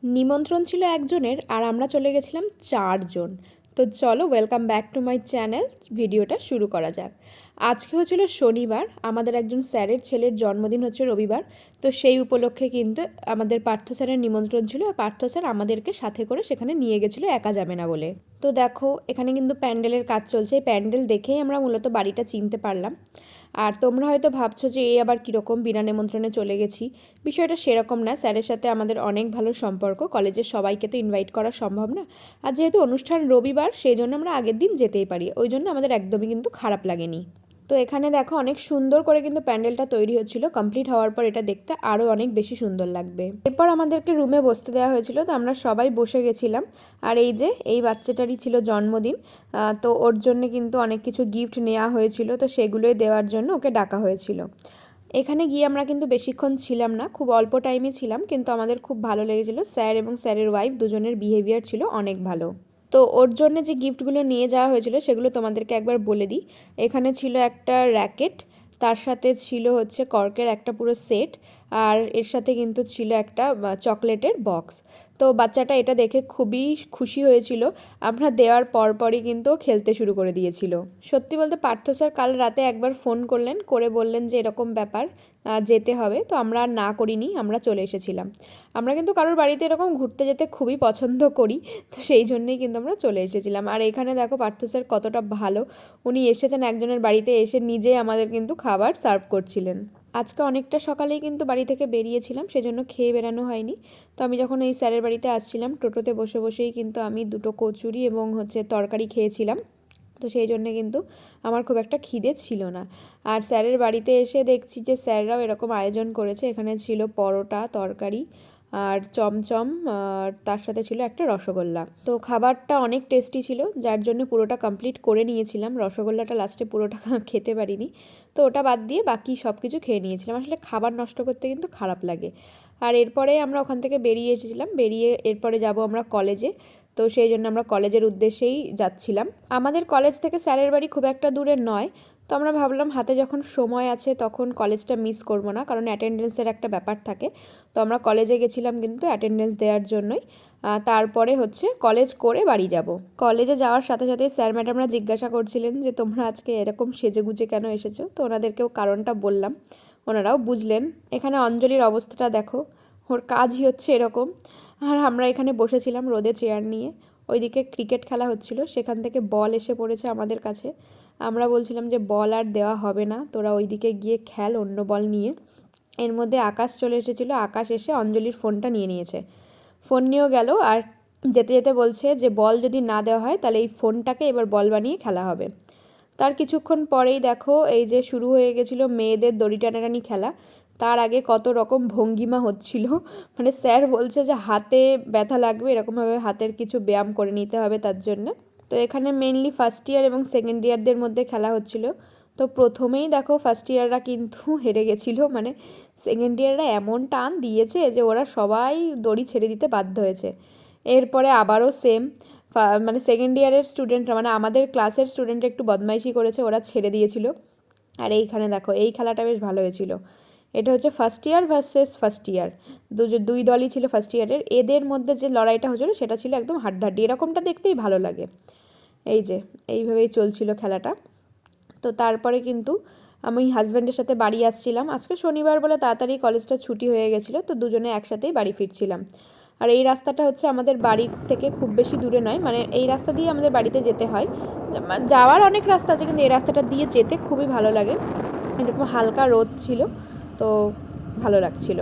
নিমন্ত্রণ ছিল একজনের আর আমরা চলে গেছিলাম 4 জন। তো চলো welcome back to my channel, ভিডিওটা শুরু করা যাক। আজকে হচ্ছিল শনিবার, আমাদের একজন স্যারের ছেলের জন্মদিন হচ্ছে রবিবার। তো সেই উপলক্ষে কিন্তু আমাদের পার্থ স্যারের নিমন্ত্রণ ছিল, আর পার্থ স্যার আমাদেরকে সাথে করে সেখানে নিয়ে গেছিলো, একা যাবে না বলে। তো দেখো এখানে কিন্তু প্যান্ডেলের কাজ চলছে, এই প্যান্ডেল দেখেই আমরা মূলত বাড়িটা চিনতে পারলাম। আর তোমরা হয়তো ভাবছো যে এই আবার কীরকম বিনা নিমন্ত্রণে চলে গেছি। বিষয়টা সেরকম না, স্যারের সাথে আমাদের অনেক ভালো সম্পর্ক, কলেজের সবাইকে তো ইনভাইট করা সম্ভব না। আর যেহেতু অনুষ্ঠান রবিবার, সেই জন্য আমরা আগের দিন যেতেই পারি, ওই জন্য আমাদের একদমই কিন্তু খারাপ লাগেনি। তো এখানে দেখো অনেক সুন্দর করে কিন্তু প্যান্ডেলটা তৈরি হচ্ছিল, কমপ্লিট হওয়ার পর এটা দেখতে আরও অনেক বেশি সুন্দর লাগবে। এরপর আমাদেরকে রুমে বসতে দেওয়া হয়েছিল, তো আমরা সবাই বসে গেছিলাম। আর এই যে এই বাচ্চাটারই ছিল জন্মদিন, তো ওর জন্য কিন্তু অনেক কিছু গিফট নেওয়া হয়েছিল, তো সেগুলোই দেওয়ার জন্য ওকে ডাকা হয়েছিল। এখানে গিয়ে আমরা কিন্তু বেশিক্ষণ ছিলাম না, খুব অল্প টাইমে ছিলাম, কিন্তু আমাদের খুব ভালো লেগেছিল। স্যার এবং স্যারের ওয়াইফ দুজনের বিহেভিয়ার ছিল অনেক ভালো। তো ওর জন্য যে গিফটগুলো নিয়ে যাওয়া হয়েছিল সেগুলো তোমাদেরকে একবার বলে দিই। এখানে ছিল একটা র্যাকেট, তার সাথে ছিল হচ্ছে কর্কের একটা পুরো সেট, আর এর সাথে কিন্তু ছিল একটা চকলেটের বক্স। তো বাচ্চাটা এটা দেখে খুবই খুশি হয়েছিল। আমরা দেওয়ার পরপরই কিন্তু খেলতে শুরু করে দিয়েছিল। সত্যি বলতে পার্থ স্যার কাল রাতে একবার ফোন করলেন, করে বললেন যে এরকম ব্যাপার, যেতে হবে। তো আমরা আর না করিনি, আমরা চলে এসেছিলাম। আমরা কিন্তু কারোর বাড়িতে এরকম ঘুরতে যেতে খুবই পছন্দ করি, তো সেই জন্যই কিন্তু আমরা চলে এসেছিলাম। আর এখানে দেখো পার্থ স্যার কতটা ভালো, উনি এসেছেন একজনের বাড়িতে, এসে নিজেই আমাদের কিন্তু খাবার সার্ভ করছিলেন। আজকে অনেকটা সকালেই কিন্তু বাড়ি থেকে বেরিয়েছিলাম, সেজন্য খেয়ে বেরানো হয়নি। তো আমি যখন এই স্যারের বাড়িতে আসছিলাম, টোটোতে বসে বসেই কিন্তু আমি দুটো কচুরি এবং তরকারি খেয়েছিলাম। তো সেই জন্য কিন্তু আমার খুব একটা খিদে ছিল না। আর স্যারের বাড়িতে এসে দেখছি যে স্যাররাও এরকম আয়োজন করেছে, এখানে ছিল পরোটা, তরকারি আর চমচম, আর তার সাথে ছিল একটা রসগোল্লা। তো খাবারটা অনেক টেস্টি ছিল, যার জন্য পুরোটা কমপ্লিট করে নিয়েছিলাম। রসগোল্লাটা লাস্টে পুরোটা খেতে পারিনি, তো ওটা বাদ দিয়ে বাকি সব কিছু খেয়ে নিয়েছিলাম। আসলে খাবার নষ্ট করতে কিন্তু খারাপ লাগে। আর এরপরে আমরা ওখান থেকে বেরিয়ে এসেছিলাম, বেরিয়ে এরপরে যাব আমরা কলেজে। তো সেই জন্য আমরা কলেজের উদ্দেশ্যেই যাচ্ছিলাম। আমাদের কলেজ থেকে স্যারের বাড়ি খুব একটা দূরে নয়, তো আমরা ভাবলাম হাতে যখন সময় আছে তখন কলেজটা মিস করব না, কারণ অ্যাটেন্ডেন্সের একটা ব্যাপার থাকে। তো আমরা কলেজে গেছিলাম কিন্তু অ্যাটেন্ডেন্স দেওয়ার জন্যই। তারপরে কলেজ করে বাড়ি যাব। কলেজে যাওয়ার সাথে সাথে স্যার ম্যাডামরা জিজ্ঞাসা করছিলেন যে তোমরা আজকে এরকম সেজেগুজে কেন এসেছো। তো ওনাদেরকেও কারণটা বললাম, ওনারাও বুঝলেন। এখানে অঞ্জলির অবস্থাটা দেখো, ওর কাজই হচ্ছে এরকম। আর আমরা এখানে বসেছিলাম রোদে চেয়ার নিয়ে, ওইদিকে ক্রিকেট খেলা হচ্ছিল, সেখান থেকে বল এসে পড়েছে আমাদের কাছে। আমরা বলছিলাম যে বল আর দেওয়া হবে না, তোরা ওইদিকে গিয়ে খেল অন্য বল নিয়ে। এর মধ্যে আকাশ চলে এসেছিলো, আকাশ এসে অঞ্জলির ফোনটা নিয়ে নিয়েছে, ফোন নিয়েও গেল। আর যেতে যেতে বলছে যে বল যদি না দেওয়া হয় তাহলে এই ফোনটাকে এবার বল বানিয়ে খেলা হবে। তার কিছুক্ষণ পরেই দেখো এই যে শুরু হয়ে গেছিলো মেয়েদের দড়ি টানাটানি খেলা। তার আগে কত রকম ভঙ্গিমা হচ্ছিল, মানে স্যার বলছে যে হাতে ব্যথা লাগবে, এরকমভাবে হাতের কিছু ব্যায়াম করে নিতে হবে তার জন্য। তো এখানে মেনলি ফার্স্ট ইয়ার এবং সেকেন্ড ইয়ারদের মধ্যে খেলা হচ্ছিল। তো প্রথমেই দেখো ফার্স্ট ইয়াররা কিন্তু হেরে গেছিলো, মানে সেকেন্ড ইয়াররা এমন টান দিয়েছে যে ওরা সবাই দড়ি ছেড়ে দিতে বাধ্য হয়েছে। এরপরে আবারও সেম, মানে সেকেন্ড ইয়ারের স্টুডেন্টরা, মানে আমাদের ক্লাসের স্টুডেন্টরা একটু বদমাইশি করেছে, ওরা ছেড়ে দিয়েছিল। আর এইখানে দেখো এই খেলাটা বেশ ভালো হয়েছিল। এটা হচ্ছে first year versus first year, দুই দলই ছিল ফার্স্ট ইয়ারের। এদের মধ্যে যে লড়াইটা হচ্ছিলো সেটা ছিল একদম হাড্ডাহাড্ডি, এরকমটা দেখতেই ভালো লাগে। এই যে এইভাবেই চলছিল খেলাটা। তো তারপরে কিন্তু আমি হাজব্যান্ডের সাথে বাড়ি আসছিলাম, আজকে শনিবার বলে তাড়াতাড়ি কলেজটা ছুটি হয়ে গেছিলো, তো দুজনে একসাথেই বাড়ি ফিরছিলাম। আর এই রাস্তাটা হচ্ছে আমাদের বাড়ির থেকে খুব বেশি দূরে নয়, মানে এই রাস্তা দিয়ে আমাদের বাড়িতে যেতে হয়। যাওয়ার অনেক রাস্তা আছে, কিন্তু এই রাস্তাটা দিয়ে যেতে খুবই ভালো লাগে। এরকম হালকা রোদ ছিল, তো ভালো লাগছিল।